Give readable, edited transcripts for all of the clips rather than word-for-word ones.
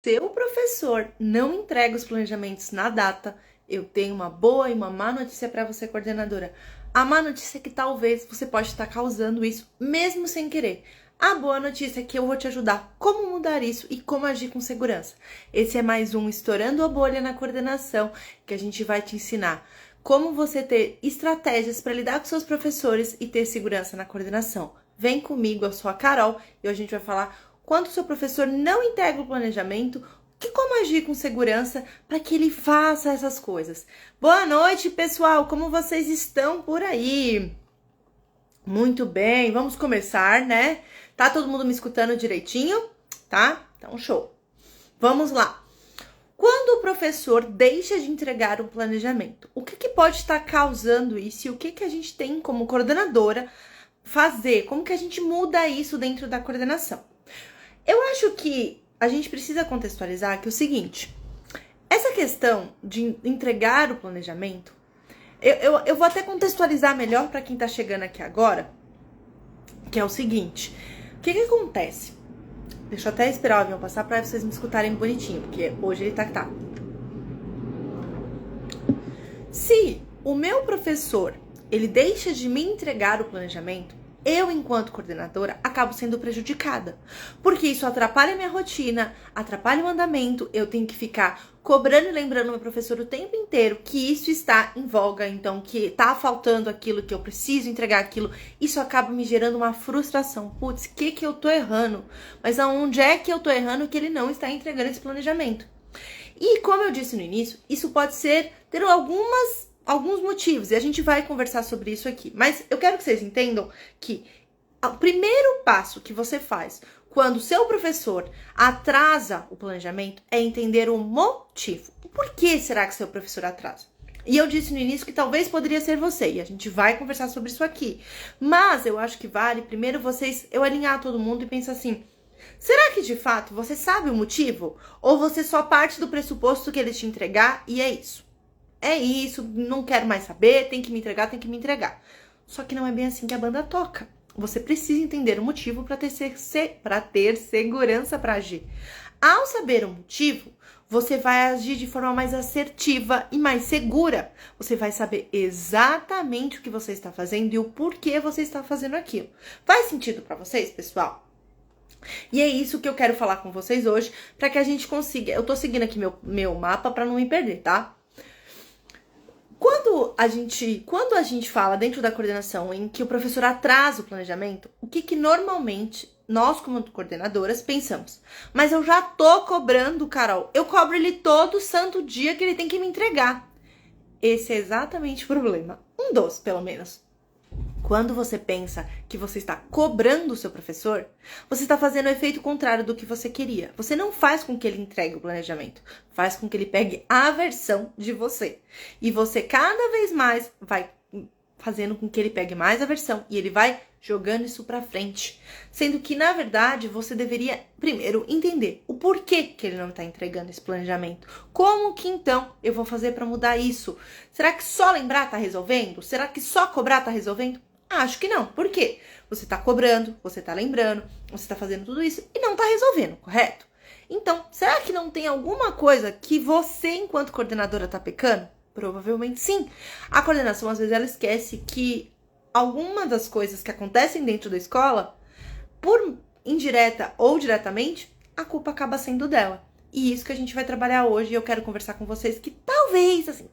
Se o professor não entrega os planejamentos na data, eu tenho uma boa e uma má notícia para você, coordenadora. A má notícia é que talvez você pode estar causando isso mesmo sem querer. A boa notícia é que eu vou te ajudar como mudar isso e como agir com segurança. Esse é mais um Estourando a Bolha na Coordenação, que a gente vai te ensinar como você ter estratégias para lidar com seus professores e ter segurança na coordenação. Vem comigo, eu sou a Carol e hoje a gente vai falar quando o seu professor não integra o planejamento, como agir com segurança para que ele faça essas coisas. Boa noite, pessoal! Como vocês estão por aí? Muito bem, vamos começar, né? Tá todo mundo me escutando direitinho? Tá? Então, show. Vamos lá. Quando o professor deixa de entregar o planejamento, o que pode estar causando isso e o que a gente tem como coordenadora fazer? Como que a gente muda isso dentro da coordenação? Eu acho que a gente precisa contextualizar que é o seguinte, essa questão de entregar o planejamento, eu vou até contextualizar melhor para quem tá chegando aqui agora, que é o seguinte, o que acontece? Deixa eu até esperar o avião passar para vocês me escutarem bonitinho, porque hoje ele tá. Se o meu professor, ele deixa de me entregar o planejamento, eu, enquanto coordenadora, acabo sendo prejudicada. Porque isso atrapalha a minha rotina, atrapalha o andamento, eu tenho que ficar cobrando e lembrando meu professor o tempo inteiro que isso está em voga, então que tá faltando aquilo, que eu preciso entregar aquilo. Isso acaba me gerando uma frustração. Putz, o que eu tô errando? Mas aonde é que eu tô errando que ele não está entregando esse planejamento? E como eu disse no início, isso pode ter alguns motivos, e a gente vai conversar sobre isso aqui. Mas eu quero que vocês entendam que o primeiro passo que você faz quando o seu professor atrasa o planejamento é entender o motivo. Por que será que seu professor atrasa? E eu disse no início que talvez poderia ser você, e a gente vai conversar sobre isso aqui. Mas eu acho que vale primeiro eu alinhar todo mundo e pensar assim, será que de fato você sabe o motivo? Ou você só parte do pressuposto que ele te entregar e é isso? É isso, não quero mais saber, tem que me entregar. Só que não é bem assim que a banda toca. Você precisa entender o motivo para ter segurança para agir. Ao saber o motivo, você vai agir de forma mais assertiva e mais segura. Você vai saber exatamente o que você está fazendo e o porquê você está fazendo aquilo. Faz sentido para vocês, pessoal? E é isso que eu quero falar com vocês hoje, para que a gente consiga. Eu tô seguindo aqui meu mapa para não me perder, tá? Quando a gente fala dentro da coordenação em que o professor atrasa o planejamento, o que normalmente nós, como coordenadoras, pensamos? Mas eu já tô cobrando, Carol. Eu cobro ele todo santo dia que ele tem que me entregar. Esse é exatamente o problema. Um dos, pelo menos. Quando você pensa que você está cobrando o seu professor, você está fazendo o efeito contrário do que você queria. Você não faz com que ele entregue o planejamento, faz com que ele pegue a versão de você. E você cada vez mais vai fazendo com que ele pegue mais a versão e ele vai jogando isso pra frente. Sendo que, na verdade, você deveria primeiro entender o porquê que ele não está entregando esse planejamento. Como que, então, eu vou fazer para mudar isso? Será que só lembrar tá resolvendo? Será que só cobrar tá resolvendo? Acho que não. Por quê? Você tá cobrando, você tá lembrando, você tá fazendo tudo isso e não tá resolvendo, correto? Então, será que não tem alguma coisa que você, enquanto coordenadora, tá pecando? Provavelmente sim. A coordenação, às vezes, ela esquece que alguma das coisas que acontecem dentro da escola, por indireta ou diretamente, a culpa acaba sendo dela. E isso que a gente vai trabalhar hoje, e eu quero conversar com vocês que talvez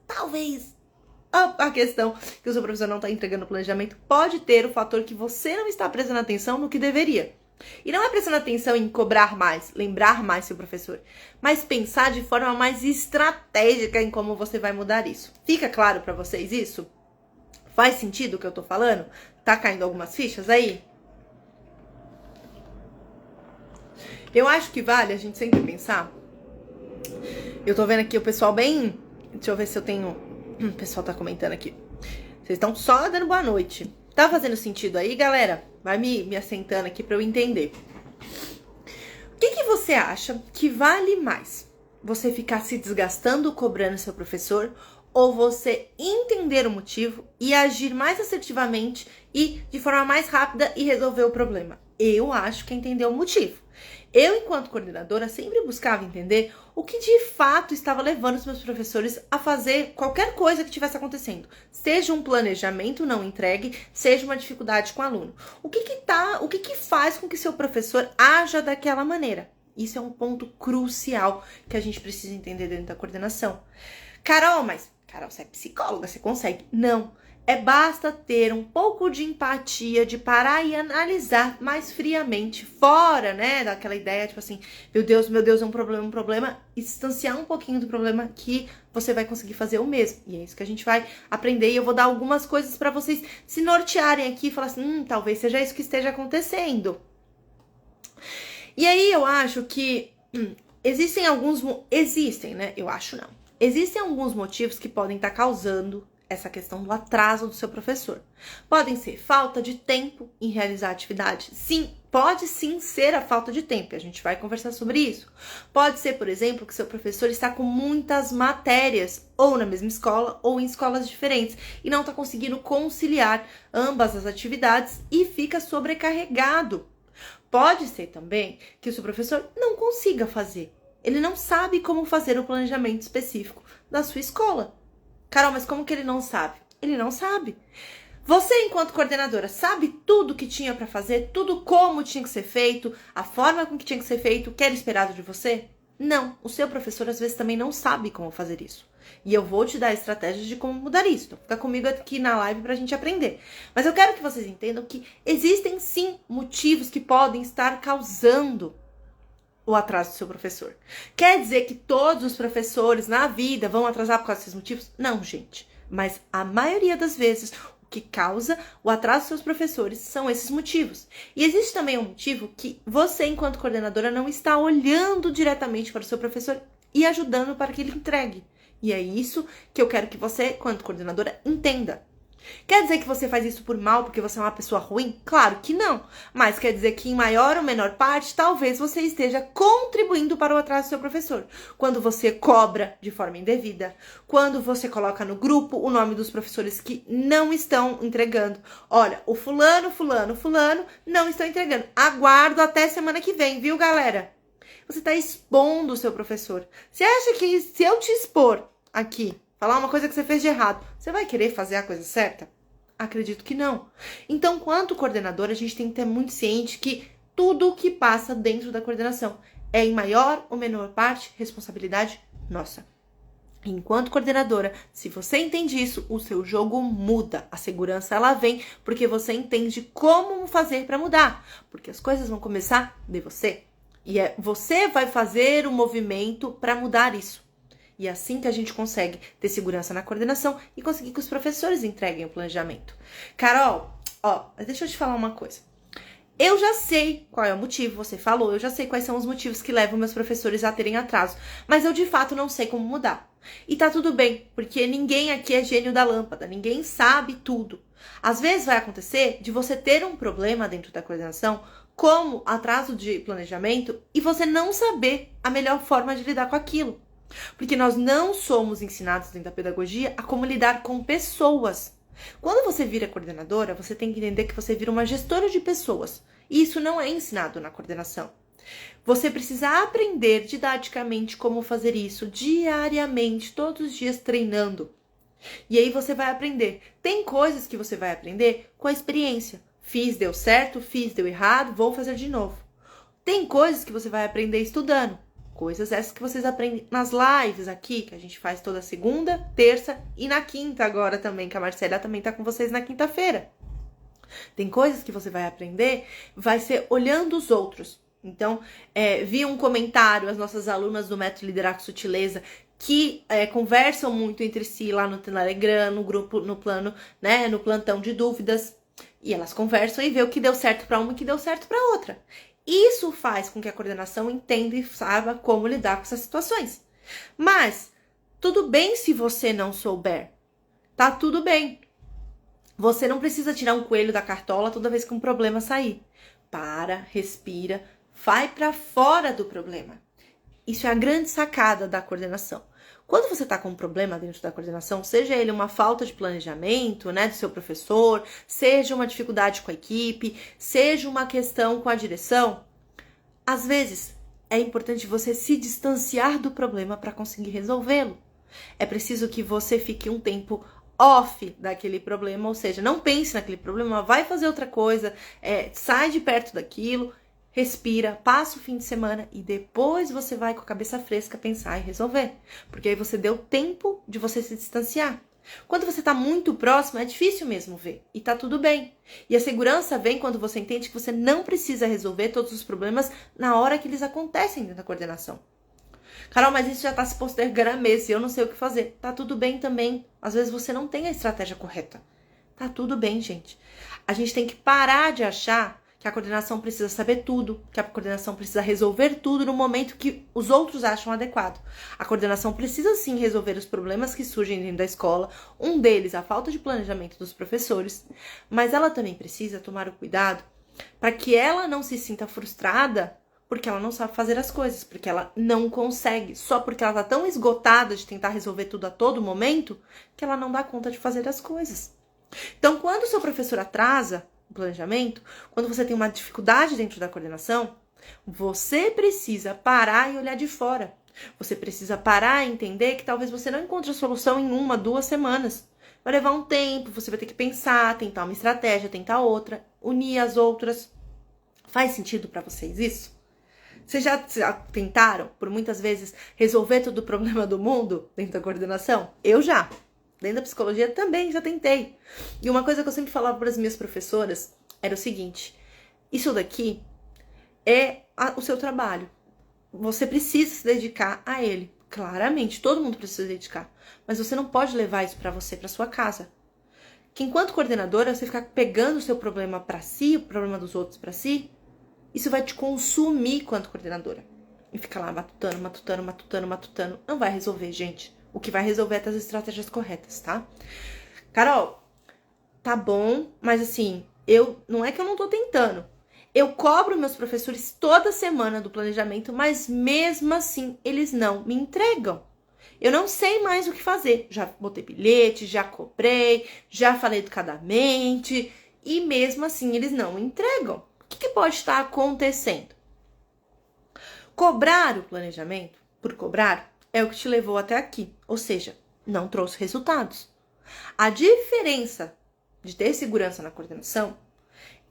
a questão que o seu professor não está entregando o planejamento pode ter o fator que você não está prestando atenção no que deveria. E não é prestando atenção em cobrar mais, lembrar mais seu professor, mas pensar de forma mais estratégica em como você vai mudar isso. Fica claro para vocês isso? Faz sentido o que eu tô falando? Tá caindo algumas fichas aí? Eu acho que vale a gente sempre pensar. Eu tô vendo aqui o pessoal bem... Deixa eu ver se eu tenho... O pessoal tá comentando aqui. Vocês estão só dando boa noite. Tá fazendo sentido aí, galera? Vai me assentando aqui pra eu entender. O que você acha que vale mais? Você ficar se desgastando cobrando seu professor ou você entender o motivo e agir mais assertivamente e de forma mais rápida e resolver o problema? Eu acho que é entender o motivo. Eu, enquanto coordenadora, sempre buscava entender o que de fato estava levando os meus professores a fazer qualquer coisa que estivesse acontecendo. Seja um planejamento não entregue, seja uma dificuldade com o aluno. O que faz com que seu professor haja daquela maneira? Isso é um ponto crucial que a gente precisa entender dentro da coordenação. Carol, você é psicóloga, você consegue? Não. Basta ter um pouco de empatia, de parar e analisar mais friamente, fora, né, daquela ideia, tipo assim, meu Deus, é um problema, e distanciar um pouquinho do problema que você vai conseguir fazer o mesmo. E é isso que a gente vai aprender, e eu vou dar algumas coisas para vocês se nortearem aqui e falar assim, talvez seja isso que esteja acontecendo. E aí eu acho que existem, né, eu acho não. Existem alguns motivos que podem estar causando essa questão do atraso do seu professor. Podem ser falta de tempo em realizar a atividade. Sim, pode sim ser a falta de tempo. A gente vai conversar sobre isso. Pode ser, por exemplo, que seu professor está com muitas matérias, ou na mesma escola, ou em escolas diferentes, e não está conseguindo conciliar ambas as atividades e fica sobrecarregado. Pode ser também que o seu professor não consiga fazer. Ele não sabe como fazer o planejamento específico da sua escola. Carol, mas como que ele não sabe? Ele não sabe. Você, enquanto coordenadora, sabe tudo que tinha para fazer? Tudo como tinha que ser feito? A forma com que tinha que ser feito? O que era esperado de você? Não. O seu professor, às vezes, também não sabe como fazer isso. E eu vou te dar estratégias de como mudar isso. Então, fica comigo aqui na live pra gente aprender. Mas eu quero que vocês entendam que existem, sim, motivos que podem estar causando o atraso do seu professor. Quer dizer que todos os professores na vida vão atrasar por causa desses motivos? Não, gente. Mas a maioria das vezes, o que causa o atraso dos seus professores são esses motivos. E existe também um motivo que você, enquanto coordenadora, não está olhando diretamente para o seu professor e ajudando para que ele entregue. E é isso que eu quero que você, enquanto coordenadora, entenda. Quer dizer que você faz isso por mal porque você é uma pessoa ruim? Claro que não. Mas quer dizer que em maior ou menor parte, talvez você esteja contribuindo para o atraso do seu professor. Quando você cobra de forma indevida, quando você coloca no grupo o nome dos professores que não estão entregando. Olha, o fulano não estão entregando. Aguardo até semana que vem, viu, galera? Você está expondo o seu professor. Você acha que se eu te expor aqui, falar uma coisa que você fez de errado, você vai querer fazer a coisa certa? Acredito que não. Então, quanto coordenadora, a gente tem que ter muito ciente que tudo o que passa dentro da coordenação é em maior ou menor parte responsabilidade nossa. Enquanto coordenadora, se você entende isso, o seu jogo muda. A segurança, ela vem porque você entende como fazer para mudar. Porque as coisas vão começar de você. E você vai fazer o movimento para mudar isso. E é assim que a gente consegue ter segurança na coordenação e conseguir que os professores entreguem o planejamento. Carol, deixa eu te falar uma coisa. Eu já sei qual é o motivo, você falou, eu já sei quais são os motivos que levam meus professores a terem atraso, mas eu de fato não sei como mudar. E tá tudo bem, porque ninguém aqui é gênio da lâmpada, ninguém sabe tudo. Às vezes vai acontecer de você ter um problema dentro da coordenação, como atraso de planejamento, e você não saber a melhor forma de lidar com aquilo. Porque nós não somos ensinados dentro da pedagogia a como lidar com pessoas. Quando você vira coordenadora, você tem que entender que você vira uma gestora de pessoas. E isso não é ensinado na coordenação. Você precisa aprender didaticamente como fazer isso diariamente, todos os dias treinando. E aí você vai aprender. Tem coisas que você vai aprender com a experiência. Fiz, deu certo, fiz, deu errado, vou fazer de novo. Tem coisas que você vai aprender estudando. Coisas essas que vocês aprendem nas lives aqui, que a gente faz toda segunda, terça e na quinta agora também, que a Marcela também tá com vocês na quinta-feira. Tem coisas que você vai aprender, vai ser olhando os outros. Então, vi um comentário, as nossas alunas do Método Liderar com Sutileza, que conversam muito entre si lá no Telegram, no grupo, no plano, né, no plantão de dúvidas. E elas conversam e vê o que deu certo para uma e o que deu certo para outra. Isso faz com que a coordenação entenda e saiba como lidar com essas situações. Mas, tudo bem se você não souber. Tá tudo bem. Você não precisa tirar um coelho da cartola toda vez que um problema sair. Para, respira, vai para fora do problema. Isso é a grande sacada da coordenação. Quando você está com um problema dentro da coordenação, seja ele uma falta de planejamento, né, do seu professor, seja uma dificuldade com a equipe, seja uma questão com a direção, Às vezes, é importante você se distanciar do problema para conseguir resolvê-lo. É preciso que você fique um tempo off daquele problema, ou seja, não pense naquele problema, vai fazer outra coisa, sai de perto daquilo, respira, passa o fim de semana e depois você vai com a cabeça fresca pensar e resolver. Porque aí você deu tempo de você se distanciar. Quando você está muito próximo, é difícil mesmo ver. E tá tudo bem. E a segurança vem quando você entende que você não precisa resolver todos os problemas na hora que eles acontecem dentro da coordenação. Carol, mas isso já está se postergando há meses e eu não sei o que fazer. Tá tudo bem também. Às vezes você não tem a estratégia correta. Tá tudo bem, gente. A gente tem que parar de achar que a coordenação precisa saber tudo, que a coordenação precisa resolver tudo no momento que os outros acham adequado. A coordenação precisa sim resolver os problemas que surgem dentro da escola, um deles a falta de planejamento dos professores, mas ela também precisa tomar o cuidado para que ela não se sinta frustrada porque ela não sabe fazer as coisas, porque ela não consegue, só porque ela está tão esgotada de tentar resolver tudo a todo momento, que ela não dá conta de fazer as coisas. Então, quando o seu professor atrasa o planejamento, quando você tem uma dificuldade dentro da coordenação, você precisa parar e olhar de fora. Você precisa parar e entender que talvez você não encontre a solução em 1, 2 semanas. Vai levar um tempo, você vai ter que pensar, tentar uma estratégia, tentar outra, unir as outras. Faz sentido para vocês isso? Vocês já tentaram, por muitas vezes, resolver todo o problema do mundo dentro da coordenação? Eu já. Dentro da psicologia também já tentei. E uma coisa que eu sempre falava para as minhas professoras era o seguinte: isso daqui é o seu trabalho. Você precisa se dedicar a ele. Claramente, todo mundo precisa se dedicar. Mas você não pode levar isso para você, para sua casa. Que enquanto coordenadora, você ficar pegando o seu problema para si, o problema dos outros para si, isso vai te consumir quanto coordenadora. E fica lá matutando. Não vai resolver, gente. O que vai resolver é ter as estratégias corretas, tá? Carol, tá bom, mas assim, não é que eu não tô tentando. Eu cobro meus professores toda semana do planejamento, mas mesmo assim, eles não me entregam. Eu não sei mais o que fazer. Já botei bilhete, já cobrei, já falei educadamente, e mesmo assim, eles não me entregam. O que pode estar acontecendo? Cobrar o planejamento por cobrar é o que te levou até aqui, ou seja, não trouxe resultados. A diferença de ter segurança na coordenação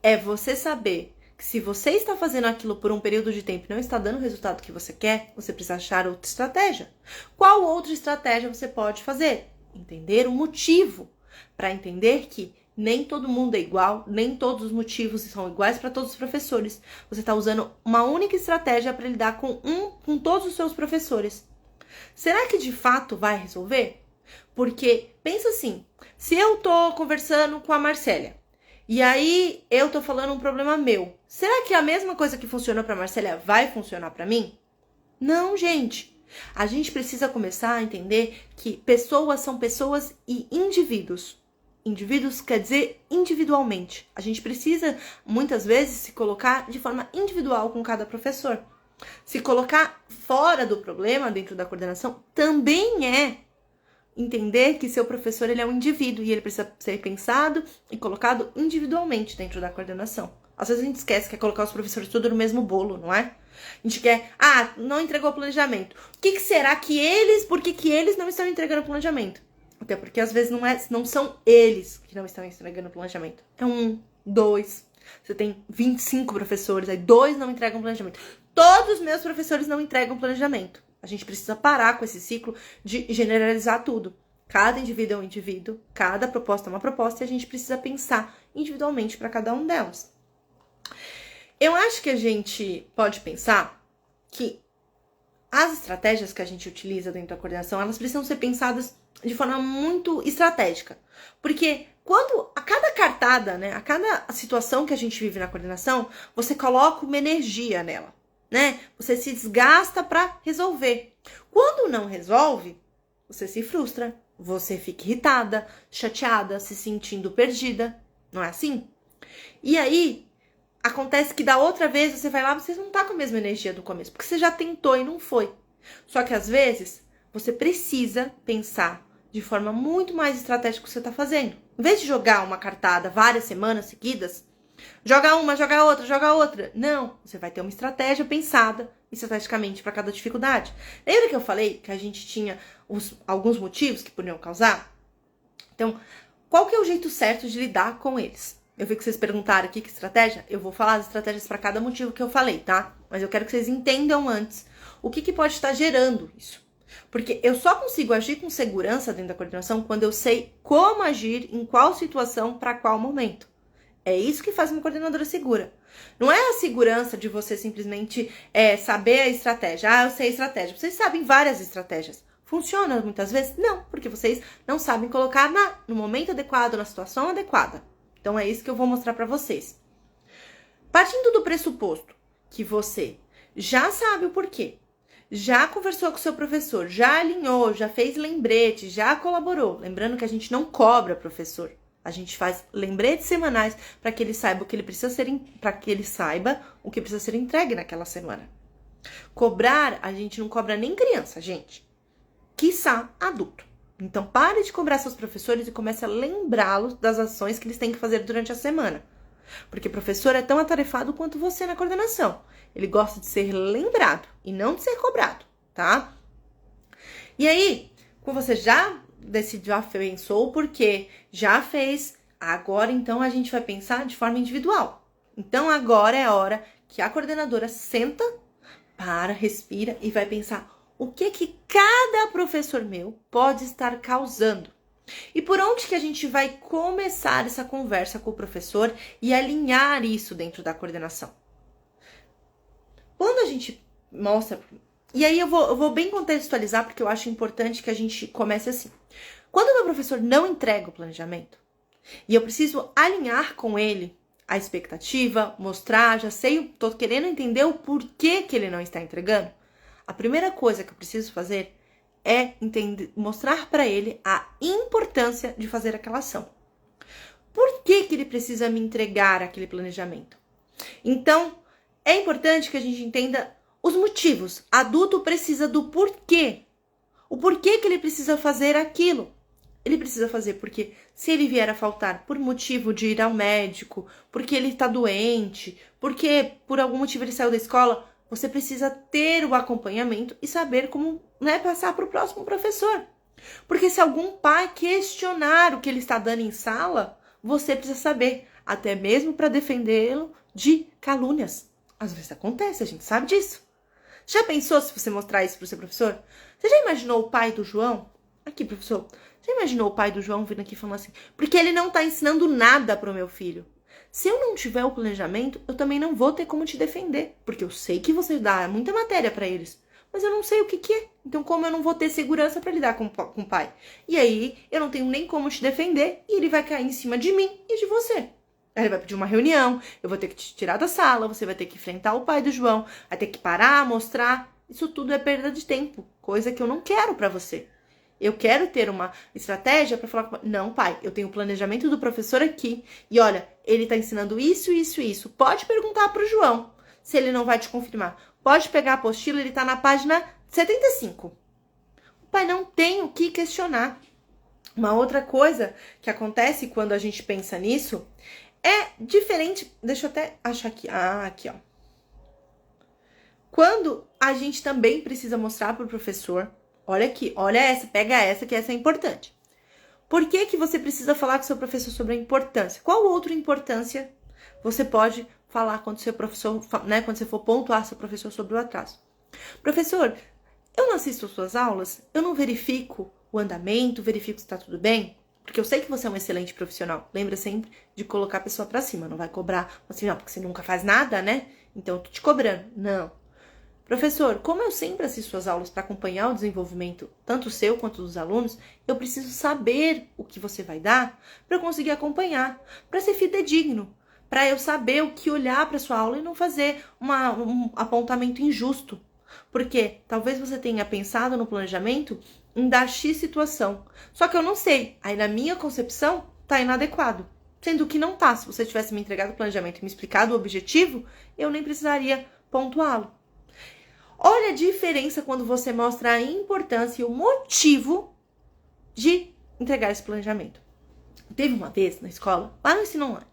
é você saber que se você está fazendo aquilo por um período de tempo e não está dando o resultado que você quer, você precisa achar outra estratégia. Qual outra estratégia você pode fazer? Entender o motivo, para entender que nem todo mundo é igual, nem todos os motivos são iguais para todos os professores. Você está usando uma única estratégia para lidar com todos os seus professores. Será que de fato vai resolver? Porque, pensa assim, se eu tô conversando com a Marcélia, e aí eu tô falando um problema meu, será que a mesma coisa que funciona pra Marcélia vai funcionar pra mim? Não, gente. A gente precisa começar a entender que pessoas são pessoas e indivíduos. Indivíduos quer dizer individualmente. A gente precisa, muitas vezes, se colocar de forma individual com cada professor. Se colocar fora do problema, dentro da coordenação, também é entender que seu professor ele é um indivíduo e ele precisa ser pensado e colocado individualmente dentro da coordenação. Às vezes a gente esquece que é colocar os professores tudo no mesmo bolo, não é? A gente quer, não entregou o planejamento. O que será que por que eles não estão entregando o planejamento? Até porque às vezes não são eles que não estão entregando o planejamento. É 1, 2. Você tem 25 professores, aí 2 não entregam o planejamento. Todos os meus professores não entregam planejamento. A gente precisa parar com esse ciclo de generalizar tudo. Cada indivíduo é um indivíduo, cada proposta é uma proposta e a gente precisa pensar individualmente para cada um delas. Eu acho que a gente pode pensar que as estratégias que a gente utiliza dentro da coordenação, elas precisam ser pensadas de forma muito estratégica. Porque a cada cartada, né, a cada situação que a gente vive na coordenação, você coloca uma energia nela. Né? Você se desgasta para resolver. Quando não resolve, você se frustra, você fica irritada, chateada, se sentindo perdida. Não é assim? E aí, acontece que da outra vez você vai lá, você não tá com a mesma energia do começo, porque você já tentou e não foi. Só que às vezes, você precisa pensar de forma muito mais estratégica o que você tá fazendo. Em vez de jogar uma cartada várias semanas seguidas, Joga uma, joga outra, joga outra. Não, você vai ter uma estratégia pensada estrategicamente para cada dificuldade. Lembra que eu falei que a gente tinha alguns motivos que podiam causar? Então, qual que é o jeito certo de lidar com eles? Eu vi que vocês perguntaram aqui que estratégia. Eu vou falar as estratégias para cada motivo que eu falei, tá? Mas eu quero que vocês entendam antes o que pode estar gerando isso. Porque eu só consigo agir com segurança dentro da coordenação quando eu sei como agir, em qual situação, para qual momento. É isso que faz uma coordenadora segura. Não é a segurança de você simplesmente saber a estratégia. Ah, eu sei a estratégia. Vocês sabem várias estratégias. Funciona muitas vezes? Não, porque vocês não sabem colocar no momento adequado, na situação adequada. Então é isso que eu vou mostrar para vocês. Partindo do pressuposto que você já sabe o porquê, já conversou com o seu professor, já alinhou, já fez lembrete, já colaborou. Lembrando que a gente não cobra professor. A gente faz lembretes semanais para que ele saiba o que ele precisa ser, para que ele saiba o que precisa ser entregue naquela semana. Cobrar, a gente não cobra nem criança, gente. Quiçá adulto. Então pare de cobrar seus professores e comece a lembrá-los das ações que eles têm que fazer durante a semana. Porque o professor é tão atarefado quanto você na coordenação. Ele gosta de ser lembrado e não de ser cobrado, tá? E aí, quando você já decidiu, já pensou o porquê, já fez, agora então a gente vai pensar de forma individual. Então agora é a hora que a coordenadora senta, para, respira e vai pensar o que cada professor meu pode estar causando. E por onde que a gente vai começar essa conversa com o professor e alinhar isso dentro da coordenação? Quando a gente mostra... E aí eu vou bem contextualizar, porque eu acho importante que a gente comece assim. Quando o meu professor não entrega o planejamento, e eu preciso alinhar com ele a expectativa, mostrar, já sei, tô querendo entender o porquê que ele não está entregando, a primeira coisa que eu preciso fazer é mostrar para ele a importância de fazer aquela ação. Por que ele precisa me entregar aquele planejamento? Então, é importante que a gente entenda os motivos. Adulto precisa do porquê. O porquê que ele precisa fazer aquilo. Ele precisa fazer porque se ele vier a faltar por motivo de ir ao médico, porque ele está doente, porque por algum motivo ele saiu da escola, você precisa ter o acompanhamento e saber como passar para o próximo professor. Porque se algum pai questionar o que ele está dando em sala, você precisa saber, até mesmo para defendê-lo de calúnias. Às vezes acontece, a gente sabe disso. Já pensou se você mostrar isso para o seu professor? Você já imaginou o pai do João? Aqui, professor. Já imaginou o pai do João vindo aqui falando assim? Porque ele não está ensinando nada para o meu filho. Se eu não tiver o planejamento, eu também não vou ter como te defender. Porque eu sei que você dá muita matéria para eles. Mas eu não sei o que é. Então, como eu não vou ter segurança para lidar com o pai? E aí, eu não tenho nem como te defender. E ele vai cair em cima de mim e de você. Aí ele vai pedir uma reunião. Eu vou ter que te tirar da sala. Você vai ter que enfrentar o pai do João. Vai ter que parar, mostrar. Isso tudo é perda de tempo. Coisa que eu não quero para você. Eu quero ter uma estratégia para falar com... Não, pai, eu tenho o planejamento do professor aqui. E olha, ele tá ensinando isso, isso, isso. Pode perguntar pro João se ele não vai te confirmar. Pode pegar a apostila, ele tá na página 75. O pai não tem o que questionar. Uma outra coisa que acontece quando a gente pensa nisso é diferente... Deixa eu até achar aqui. Ah, aqui, ó. Quando a gente também precisa mostrar pro professor... Olha aqui, olha essa, pega essa, que essa é importante. Por que que você precisa falar com seu professor sobre a importância? Qual outra importância você pode falar quando seu professor, quando você for pontuar seu professor sobre o atraso? Professor, eu não assisto às suas aulas, eu não verifico o andamento, verifico se está tudo bem, porque eu sei que você é um excelente profissional. Lembra sempre de colocar a pessoa para cima, não vai cobrar assim, não, porque você nunca faz nada, né? Então eu tô te cobrando. Não. Professor, como eu sempre assisto suas aulas para acompanhar o desenvolvimento, tanto seu quanto dos alunos, eu preciso saber o que você vai dar para eu conseguir acompanhar, para ser fidedigno, para eu saber o que olhar para sua aula e não fazer um apontamento injusto. Porque talvez você tenha pensado no planejamento em dar X situação, só que eu não sei, aí na minha concepção tá inadequado. Sendo que não tá, se você tivesse me entregado o planejamento e me explicado o objetivo, eu nem precisaria pontuá-lo. Olha a diferença quando você mostra a importância e o motivo de entregar esse planejamento. Teve uma vez na escola, lá no ensino online,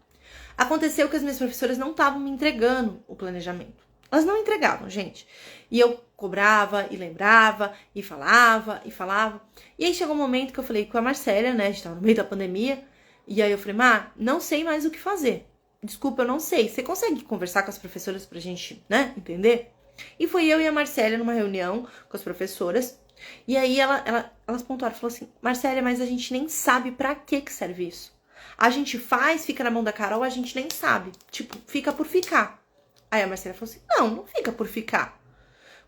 Aconteceu que as minhas professoras não estavam me entregando o planejamento. Elas não entregavam, gente. E eu cobrava, e lembrava, e falava, e falava. E aí chegou um momento que eu falei com a Marcélia, né? A gente tava no meio da pandemia. E aí eu falei, Mar, não sei mais o que fazer. Desculpa, eu não sei. Você consegue conversar com as professoras pra gente, né, entender? E foi eu e a Marcélia numa reunião com as professoras. E aí elas pontuaram, falou assim, Marcélia, mas a gente nem sabe pra que serve isso. A gente faz, fica na mão da Carol, a gente nem sabe. Tipo, fica por ficar. Aí a Marcélia falou assim, não fica por ficar.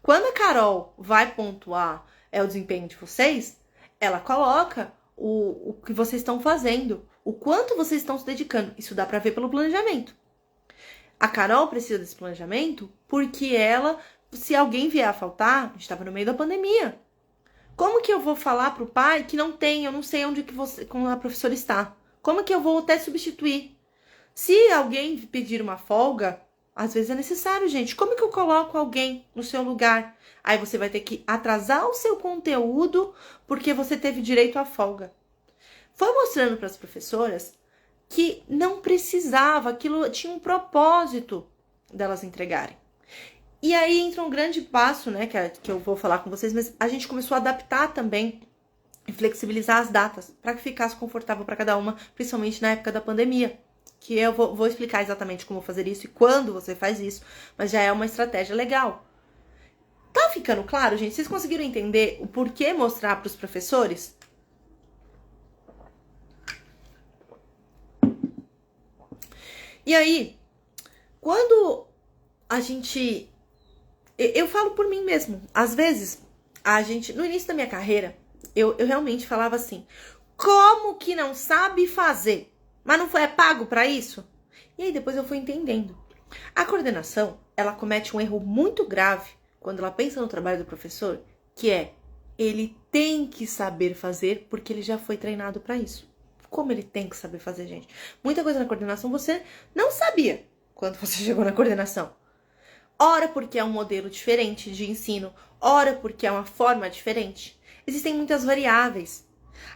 Quando a Carol vai pontuar o desempenho de vocês, ela coloca o que vocês estão fazendo, o quanto vocês estão se dedicando. Isso dá pra ver pelo planejamento. A Carol precisa desse planejamento porque ela, se alguém vier a faltar, a gente estava no meio da pandemia. Como que eu vou falar pro pai que não tem, eu não sei onde que como a professora está? Como que eu vou até substituir? Se alguém pedir uma folga, às vezes é necessário, gente. Como que eu coloco alguém no seu lugar? Aí você vai ter que atrasar o seu conteúdo porque você teve direito à folga. Foi mostrando para as professoras que não precisava, aquilo tinha um propósito delas entregarem. E aí entra um grande passo, né, que eu vou falar com vocês, mas a gente começou a adaptar também e flexibilizar as datas para que ficasse confortável para cada uma, principalmente na época da pandemia. Que eu vou explicar exatamente como fazer isso e quando você faz isso, mas já é uma estratégia legal. Tá ficando claro, gente? Vocês conseguiram entender o porquê mostrar para os professores? E aí, quando a gente... Eu falo por mim mesmo. Às vezes, a gente... No início da minha carreira, eu realmente falava assim, como que não sabe fazer? Mas não foi pago para isso? E aí depois eu fui entendendo. A coordenação, ela comete um erro muito grave quando ela pensa no trabalho do professor, que é, ele tem que saber fazer porque ele já foi treinado para isso. Como ele tem que saber fazer, gente? Muita coisa na coordenação você não sabia quando você chegou na coordenação. Ora porque é um modelo diferente de ensino, ora porque é uma forma diferente. Existem muitas variáveis.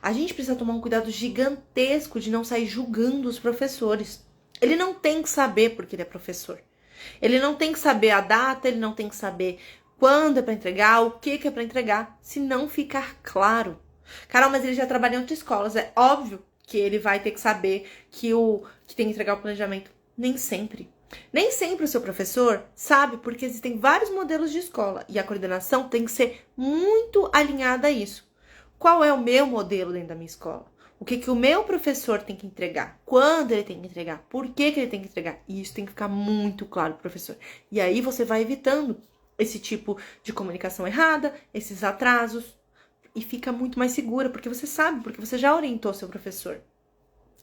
A gente precisa tomar um cuidado gigantesco de não sair julgando os professores. Ele não tem que saber porque ele é professor. Ele não tem que saber a data, ele não tem que saber quando é para entregar, o que é para entregar, se não ficar claro. Carol, mas ele já trabalha em outras escolas. É óbvio que ele vai ter que saber que tem que entregar o planejamento. Nem sempre. Nem sempre o seu professor sabe, porque existem vários modelos de escola e a coordenação tem que ser muito alinhada a isso. Qual é o meu modelo dentro da minha escola? O que o meu professor tem que entregar? Quando ele tem que entregar? Por que ele tem que entregar? E isso tem que ficar muito claro pro professor. E aí você vai evitando esse tipo de comunicação errada, esses atrasos, e fica muito mais segura, porque você sabe, porque você já orientou seu professor.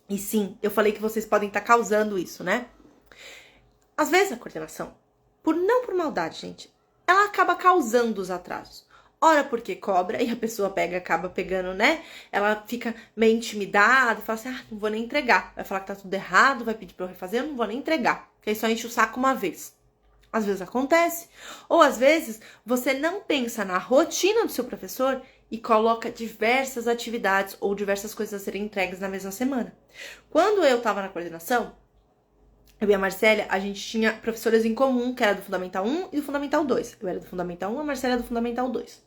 E sim, eu falei que vocês podem estar causando isso, né? Às vezes a coordenação, não por maldade, gente, ela acaba causando os atrasos. Ora porque cobra e a pessoa acaba pegando, né? Ela fica meio intimidada e fala assim, não vou nem entregar. Vai falar que tá tudo errado, vai pedir pra eu refazer, eu não vou nem entregar. Porque aí só enche o saco uma vez. Às vezes acontece. Ou às vezes você não pensa na rotina do seu professor e coloca diversas atividades ou diversas coisas a serem entregues na mesma semana. Quando eu tava na coordenação, eu e a Marcélia, a gente tinha professoras em comum, que era do Fundamental 1 e do Fundamental 2. Eu era do Fundamental 1, a Marcélia era do Fundamental 2.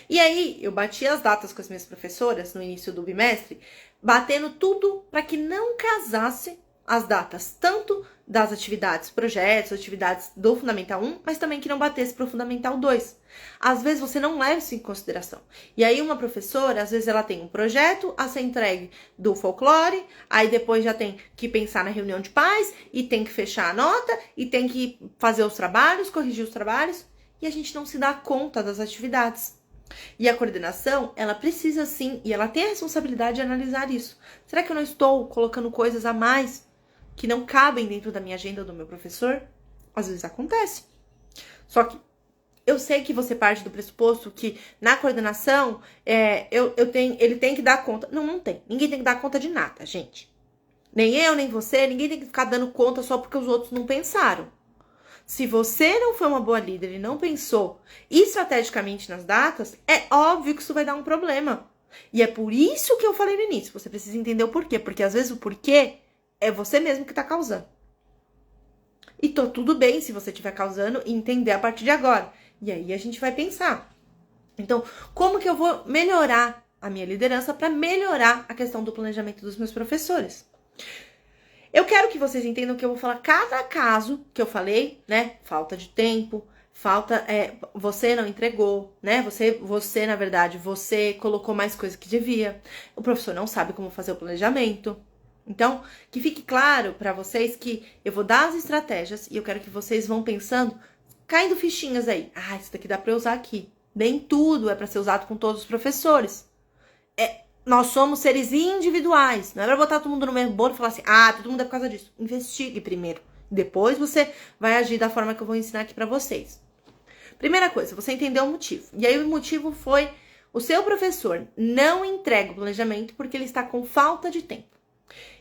E aí, eu batia as datas com as minhas professoras no início do bimestre, batendo tudo para que não casasse as datas, tanto das atividades, projetos, atividades do Fundamental 1, mas também que não batesse para o Fundamental 2. Às vezes você não leva isso em consideração. E aí uma professora, às vezes ela tem um projeto a ser entregue do folclore, aí depois já tem que pensar na reunião de pais, e tem que fechar a nota, e tem que fazer os trabalhos, corrigir os trabalhos, e a gente não se dá conta das atividades. E a coordenação, ela precisa sim, e ela tem a responsabilidade de analisar isso. Será que eu não estou colocando coisas a mais que não cabem dentro da minha agenda do meu professor? Às vezes acontece. Só que eu sei que você parte do pressuposto que na coordenação ele tem que dar conta. Não, não tem. Ninguém tem que dar conta de nada, gente. Nem eu, nem você, ninguém tem que ficar dando conta só porque os outros não pensaram. Se você não foi uma boa líder e não pensou estrategicamente nas datas, é óbvio que isso vai dar um problema. E é por isso que eu falei no início. Você precisa entender o porquê. Porque às vezes o porquê é você mesmo que tá causando. E tudo bem se você estiver causando e entender a partir de agora. E aí a gente vai pensar. Então, como que eu vou melhorar a minha liderança para melhorar a questão do planejamento dos meus professores? Eu quero que vocês entendam que eu vou falar cada caso que eu falei, né? Falta de tempo, você não entregou, né? Você, na verdade, você colocou mais coisa que devia. O professor não sabe como fazer o planejamento. Então, que fique claro para vocês que eu vou dar as estratégias e eu quero que vocês vão pensando, caindo fichinhas aí. Ah, isso daqui dá para eu usar aqui. Nem tudo é para ser usado com todos os professores. Nós somos seres individuais. Não é para botar todo mundo no mesmo bolo e falar assim, todo mundo é por causa disso. Investigue primeiro. Depois você vai agir da forma que eu vou ensinar aqui para vocês. Primeira coisa, você entendeu o motivo. E aí o motivo foi o seu professor não entrega o planejamento porque ele está com falta de tempo.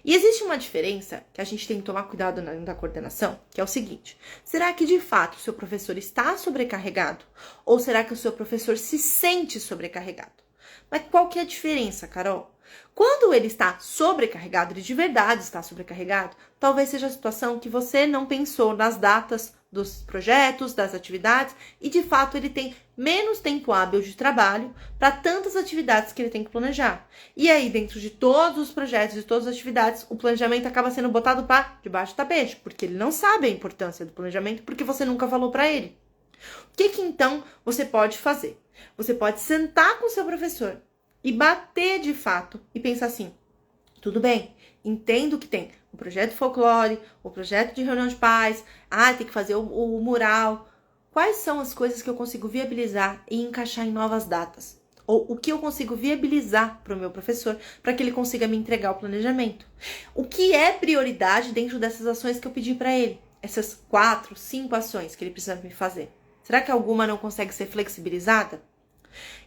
E existe uma diferença que a gente tem que tomar cuidado na coordenação, que é o seguinte: será que de fato o seu professor está sobrecarregado? Ou será que o seu professor se sente sobrecarregado? Mas qual que é a diferença, Carol? Quando ele está sobrecarregado, ele de verdade está sobrecarregado, talvez seja a situação que você não pensou nas datas dos projetos, das atividades, e de fato ele tem menos tempo hábil de trabalho para tantas atividades que ele tem que planejar. E aí, dentro de todos os projetos e todas as atividades, o planejamento acaba sendo botado para debaixo do tapete, porque ele não sabe a importância do planejamento, porque você nunca falou para ele. O que então você pode fazer? Você pode sentar com o seu professor e bater de fato e pensar assim: tudo bem, entendo que tem o projeto folclore, o projeto de reunião de pais, tem que fazer o mural. Quais são as coisas que eu consigo viabilizar e encaixar em novas datas? Ou o que eu consigo viabilizar para o meu professor para que ele consiga me entregar o planejamento? O que é prioridade dentro dessas ações que eu pedi para ele? Essas 4, 5 ações que ele precisa me fazer. Será que alguma não consegue ser flexibilizada?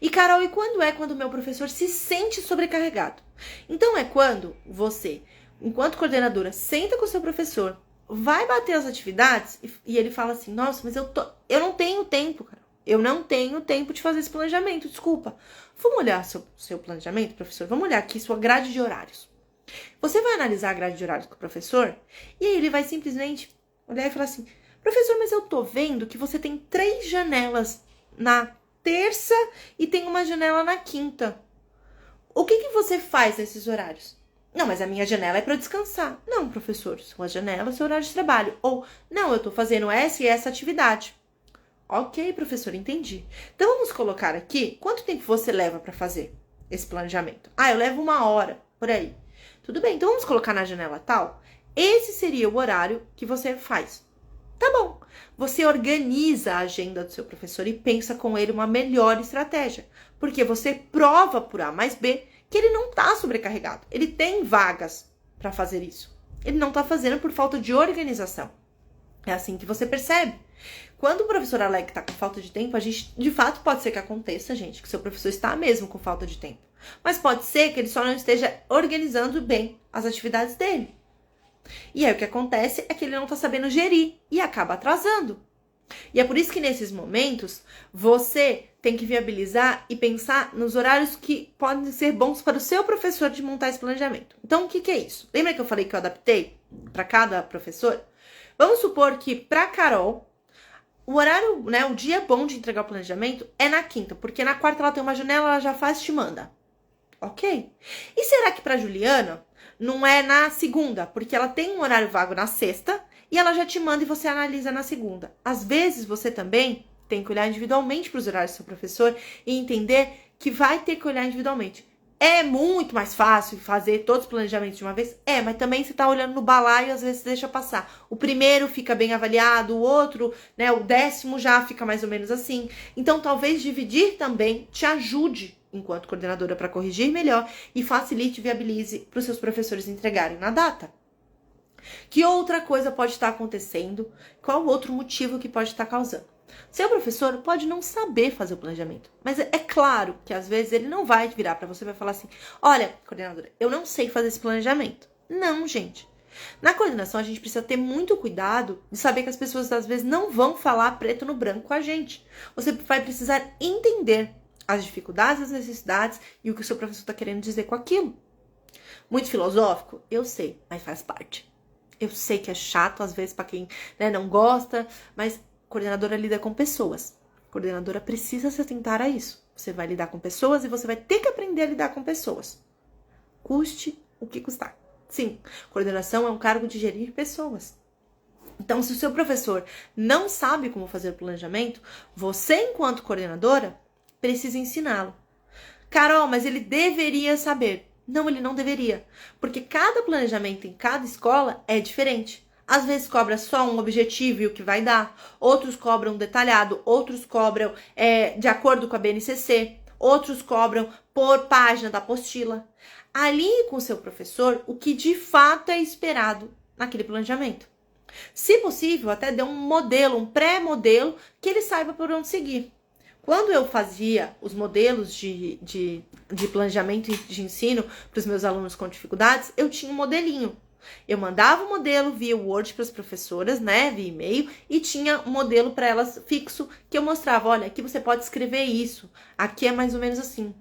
E Carol, e quando o meu professor se sente sobrecarregado? Então é quando você, enquanto coordenadora, senta com o seu professor, vai bater as atividades e ele fala assim: nossa, mas eu não tenho tempo, cara. Eu não tenho tempo de fazer esse planejamento, desculpa. Vamos olhar seu planejamento, professor? Vamos olhar aqui sua grade de horários. Você vai analisar a grade de horários com o professor e aí ele vai simplesmente olhar e falar assim: professor, mas eu tô vendo que você tem 3 janelas na terça e tem uma janela na quinta. O que você faz nesses horários? Não, mas a minha janela é para eu descansar. Não, professor, sua janela é seu horário de trabalho. Ou, não, eu tô fazendo essa e essa atividade. Ok, professor, entendi. Então vamos colocar aqui, quanto tempo você leva para fazer esse planejamento? Eu levo 1 hora, por aí. Tudo bem, então vamos colocar na janela tal? Esse seria o horário que você faz. Tá bom. Você organiza a agenda do seu professor e pensa com ele uma melhor estratégia. Porque você prova por A mais B que ele não está sobrecarregado. Ele tem vagas para fazer isso. Ele não está fazendo por falta de organização. É assim que você percebe. Quando o professor alega que está com falta de tempo, a gente, de fato, pode ser que aconteça, gente, que o seu professor está mesmo com falta de tempo. Mas pode ser que ele só não esteja organizando bem as atividades dele. E aí o que acontece é que ele não está sabendo gerir e acaba atrasando. E é por isso que nesses momentos você tem que viabilizar e pensar nos horários que podem ser bons para o seu professor de montar esse planejamento. Então o que é isso? Lembra que eu falei que eu adaptei para cada professor? Vamos supor que para Carol o horário, né, o dia bom de entregar o planejamento é na quinta, porque na quarta ela tem uma janela, ela já faz e te manda. Ok? E será que para Juliana não é na segunda, porque ela tem um horário vago na sexta e ela já te manda e você analisa na segunda. Às vezes você também tem que olhar individualmente para os horários do seu professor e entender que vai ter que olhar individualmente. É muito mais fácil fazer todos os planejamentos de uma vez? Mas também você está olhando no balaio e às vezes deixa passar. O primeiro fica bem avaliado, o outro, né, o 10º já fica mais ou menos assim. Então talvez dividir também te ajude enquanto coordenadora para corrigir melhor e facilite e viabilize para os seus professores entregarem na data. Que outra coisa pode estar acontecendo? Qual outro motivo que pode estar causando? Seu professor pode não saber fazer o planejamento, mas é claro que às vezes ele não vai virar para você e vai falar assim: olha, coordenadora, eu não sei fazer esse planejamento. Não, gente. Na coordenação a gente precisa ter muito cuidado de saber que as pessoas às vezes não vão falar preto no branco com a gente. Você vai precisar entender as dificuldades, as necessidades e o que o seu professor está querendo dizer com aquilo. Muito filosófico? Eu sei, mas faz parte. Eu sei que é chato, às vezes, pra quem, né, não gosta, mas coordenadora lida com pessoas. Coordenadora precisa se atentar a isso. Você vai lidar com pessoas e você vai ter que aprender a lidar com pessoas. Custe o que custar. Sim, coordenação é um cargo de gerir pessoas. Então, se o seu professor não sabe como fazer o planejamento, você, enquanto coordenadora, precisa ensiná-lo. Carol, mas ele deveria saber. Não, ele não deveria. Porque cada planejamento em cada escola é diferente. Às vezes cobra só um objetivo e o que vai dar. Outros cobram detalhado. Outros cobram de acordo com a BNCC. Outros cobram por página da apostila. Alinhe com o seu professor o que de fato é esperado naquele planejamento. Se possível, até dê um modelo, um pré-modelo, que ele saiba por onde seguir. Quando eu fazia os modelos de planejamento de ensino para os meus alunos com dificuldades, eu tinha um modelinho. Eu mandava o modelo via Word para as professoras, né, via e-mail, e tinha um modelo para elas fixo que eu mostrava, olha, aqui você pode escrever isso, aqui é mais ou menos assim.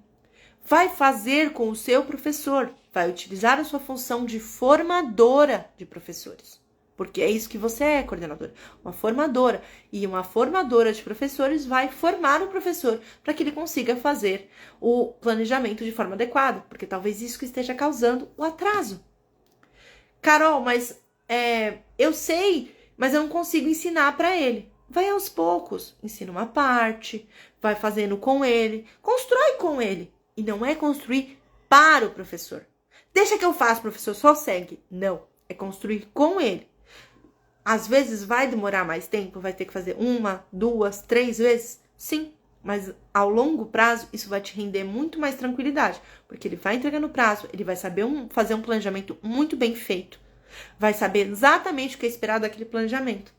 Vai fazer com o seu professor, vai utilizar a sua função de formadora de professores. Porque é isso que você é, coordenadora, uma formadora. E uma formadora de professores vai formar o professor para que ele consiga fazer o planejamento de forma adequada. Porque talvez isso que esteja causando o atraso. Carol, mas eu sei, mas eu não consigo ensinar para ele. Vai aos poucos, ensina uma parte, vai fazendo com ele, constrói com ele. E não é construir para o professor. Deixa que eu faço, professor, só segue. Não, é construir com ele. Às vezes vai demorar mais tempo, vai ter que fazer 1, 2, 3 vezes? Sim, mas ao longo prazo isso vai te render muito mais tranquilidade, porque ele vai entregar no prazo, ele vai saber fazer um planejamento muito bem feito, vai saber exatamente o que é esperado daquele planejamento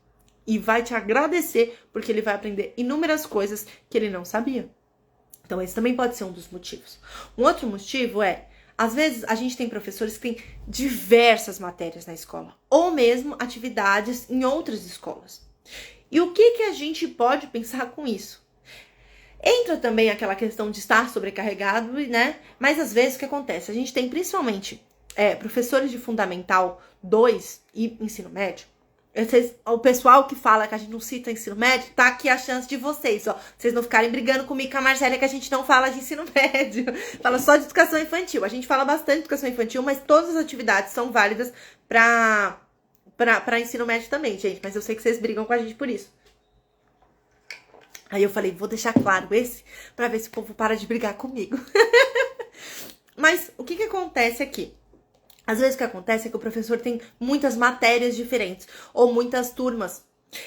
e vai te agradecer porque ele vai aprender inúmeras coisas que ele não sabia. Então esse também pode ser um dos motivos. Um outro motivo às vezes, a gente tem professores que têm diversas matérias na escola, ou mesmo atividades em outras escolas. E o que a gente pode pensar com isso? Entra também aquela questão de estar sobrecarregado, né? Mas às vezes o que acontece? A gente tem principalmente professores de Fundamental 2 e ensino médio. O pessoal que fala que a gente não cita ensino médio, tá aqui a chance de vocês, ó. Vocês não ficarem brigando comigo, com a Marcélia, que a gente não fala de ensino médio. Fala só de educação infantil. A gente fala bastante de educação infantil, mas todas as atividades são válidas pra ensino médio também, gente. Mas eu sei que vocês brigam com a gente por isso. Aí eu falei, vou deixar claro esse, pra ver se o povo para de brigar comigo. Mas o que acontece aqui? Às vezes o que acontece é que o professor tem muitas matérias diferentes, ou muitas turmas,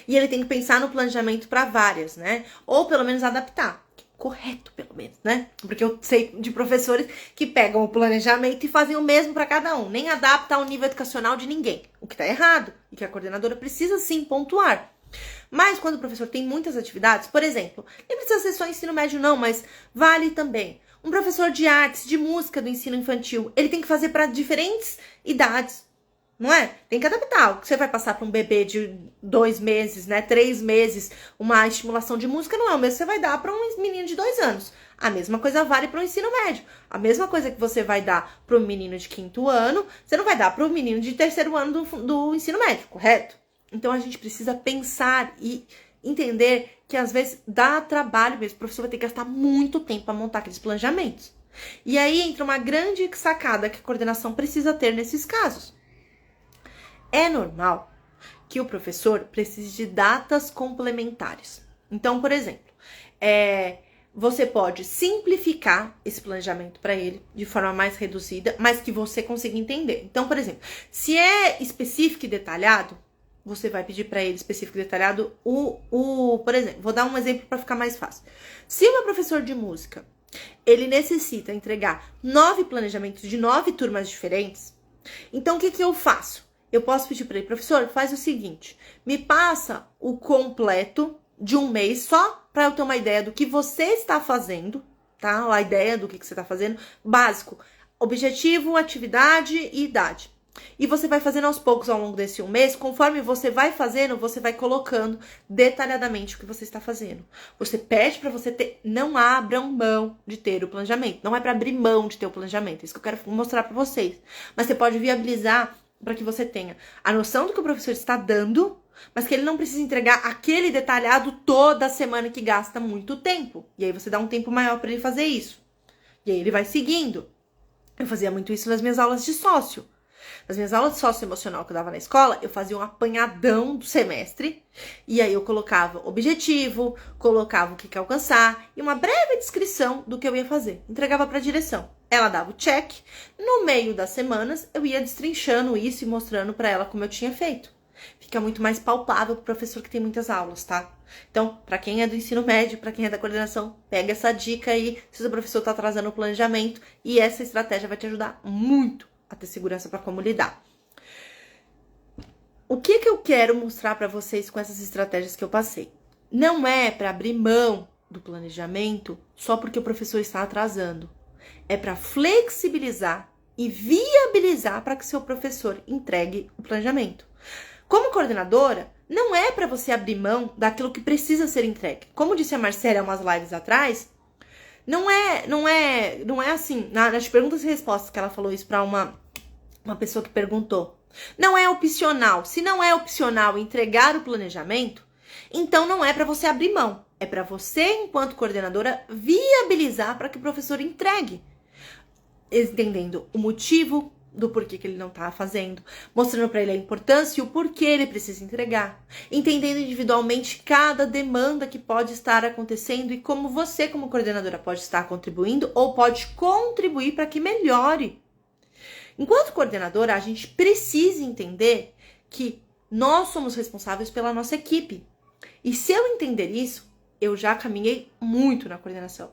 e ele tem que pensar no planejamento para várias, né? Ou pelo menos adaptar. Correto, pelo menos, né? Porque eu sei de professores que pegam o planejamento e fazem o mesmo para cada um, nem adapta ao nível educacional de ninguém, o que tá errado, e que a coordenadora precisa sim pontuar. Mas quando o professor tem muitas atividades, por exemplo, nem precisa ser só ensino médio não, mas vale também. Um professor de artes, de música do ensino infantil, ele tem que fazer para diferentes idades, não é? Tem que adaptar. O que você vai passar para um bebê de 2 meses, né, 3 meses, uma estimulação de música, não é o mesmo que você vai dar para um menino de 2 anos. A mesma coisa vale para o ensino médio. A mesma coisa que você vai dar para o menino de 5º ano, você não vai dar para o menino de 3º ano do ensino médio, correto? Então a gente precisa pensar e entender que às vezes dá trabalho mesmo, o professor vai ter que gastar muito tempo para montar aqueles planejamentos. E aí entra uma grande sacada que a coordenação precisa ter nesses casos. É normal que o professor precise de datas complementares. Então, por exemplo, você pode simplificar esse planejamento para ele de forma mais reduzida, mas que você consiga entender. Então, por exemplo, se é específico e detalhado, você vai pedir para ele específico e detalhado por exemplo, vou dar um exemplo para ficar mais fácil. Se o meu professor de música, ele necessita entregar 9 planejamentos de 9 turmas diferentes, então o que eu faço? Eu posso pedir para ele, professor, faz o seguinte, me passa o completo de um mês só para eu ter uma ideia do que você está fazendo, tá? A ideia do que você está fazendo, básico, objetivo, atividade e idade. E você vai fazendo aos poucos ao longo desse um mês. Conforme você vai fazendo, você vai colocando detalhadamente o que você está fazendo. Você pede para você ter, não abram mão de ter o planejamento. Não é para abrir mão de ter o planejamento. É isso que eu quero mostrar para vocês. Mas você pode viabilizar para que você tenha a noção do que o professor está dando, mas que ele não precisa entregar aquele detalhado toda semana que gasta muito tempo. E aí você dá um tempo maior para ele fazer isso. E aí ele vai seguindo. Eu fazia muito isso nas minhas aulas de sócio. Nas minhas aulas de socioemocional que eu dava na escola, eu fazia um apanhadão do semestre. E aí eu colocava objetivo, colocava o que quer alcançar e uma breve descrição do que eu ia fazer. Entregava para a direção. Ela dava o check. No meio das semanas, eu ia destrinchando isso e mostrando para ela como eu tinha feito. Fica muito mais palpável pro professor que tem muitas aulas, tá? Então, para quem é do ensino médio, para quem é da coordenação, pega essa dica aí, se o seu professor tá atrasando o planejamento, e essa estratégia vai te ajudar muito a ter segurança para como lidar. O que eu quero mostrar para vocês com essas estratégias que eu passei? Não é para abrir mão do planejamento só porque o professor está atrasando. É para flexibilizar e viabilizar para que seu professor entregue o planejamento. Como coordenadora, não é para você abrir mão daquilo que precisa ser entregue. Como disse a Marcela umas lives atrás, não é assim, nas perguntas e respostas que ela falou isso para uma pessoa que perguntou. Não é opcional. Se não é opcional entregar o planejamento, então não é para você abrir mão. É para você, enquanto coordenadora, viabilizar para que o professor entregue. Entendendo o motivo do porquê que ele não tá fazendo, mostrando para ele a importância e o porquê ele precisa entregar, entendendo individualmente cada demanda que pode estar acontecendo e como você, como coordenadora, pode estar contribuindo ou pode contribuir para que melhore. Enquanto coordenadora, a gente precisa entender que nós somos responsáveis pela nossa equipe. E se eu entender isso, eu já caminhei muito na coordenação.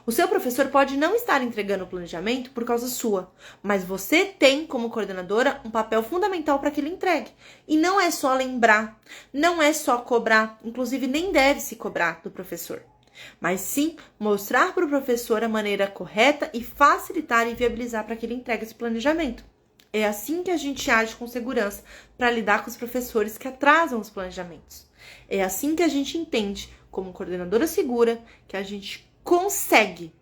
O seu professor pode não estar entregando o planejamento por causa sua, mas você tem, como coordenadora, um papel fundamental para que ele entregue. E não é só lembrar, não é só cobrar, inclusive nem deve se cobrar do professor, mas sim mostrar para o professor a maneira correta e facilitar e viabilizar para que ele entregue esse planejamento. É assim que a gente age com segurança para lidar com os professores que atrasam os planejamentos. É assim que a gente entende, como coordenadora segura, que a gente consegue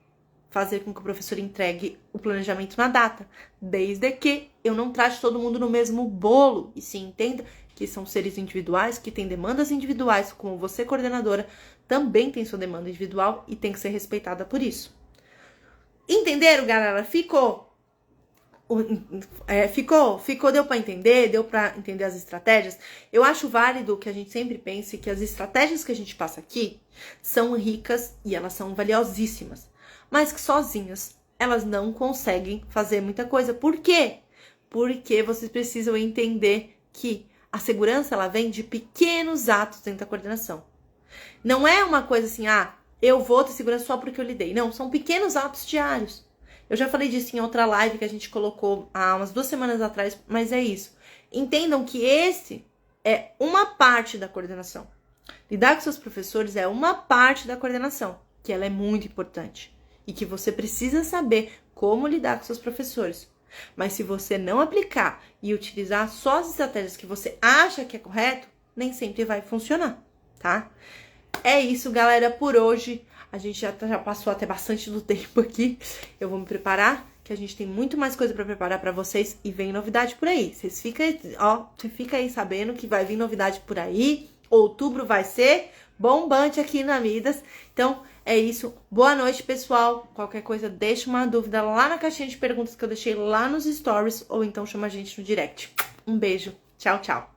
fazer com que o professor entregue o planejamento na data, desde que eu não trate todo mundo no mesmo bolo, e sim entenda que são seres individuais, que têm demandas individuais, como você, coordenadora, também tem sua demanda individual e tem que ser respeitada por isso. Entenderam, galera? Deu para entender? Deu para entender as estratégias? Eu acho válido que a gente sempre pense que as estratégias que a gente passa aqui são ricas e elas são valiosíssimas, mas que sozinhas elas não conseguem fazer muita coisa. Por quê? Porque vocês precisam entender que a segurança ela vem de pequenos atos dentro da coordenação. Não é uma coisa assim, eu vou ter segurança só porque eu lidei. Não, são pequenos atos diários. Eu já falei disso em outra live que a gente colocou há umas 2 semanas atrás, mas é isso. Entendam que esse é uma parte da coordenação. Lidar com seus professores é uma parte da coordenação, que ela é muito importante. E que você precisa saber como lidar com seus professores. Mas se você não aplicar e utilizar só as estratégias que você acha que é correto, nem sempre vai funcionar, tá? É isso, galera, por hoje. A gente já passou até bastante do tempo aqui. Eu vou me preparar, que a gente tem muito mais coisa para preparar para vocês e vem novidade por aí. Você fica aí sabendo que vai vir novidade por aí. Outubro vai ser bombante aqui na Midas. Então, é isso. Boa noite, pessoal. Qualquer coisa, deixa uma dúvida lá na caixinha de perguntas que eu deixei lá nos stories ou então chama a gente no direct. Um beijo. Tchau, tchau.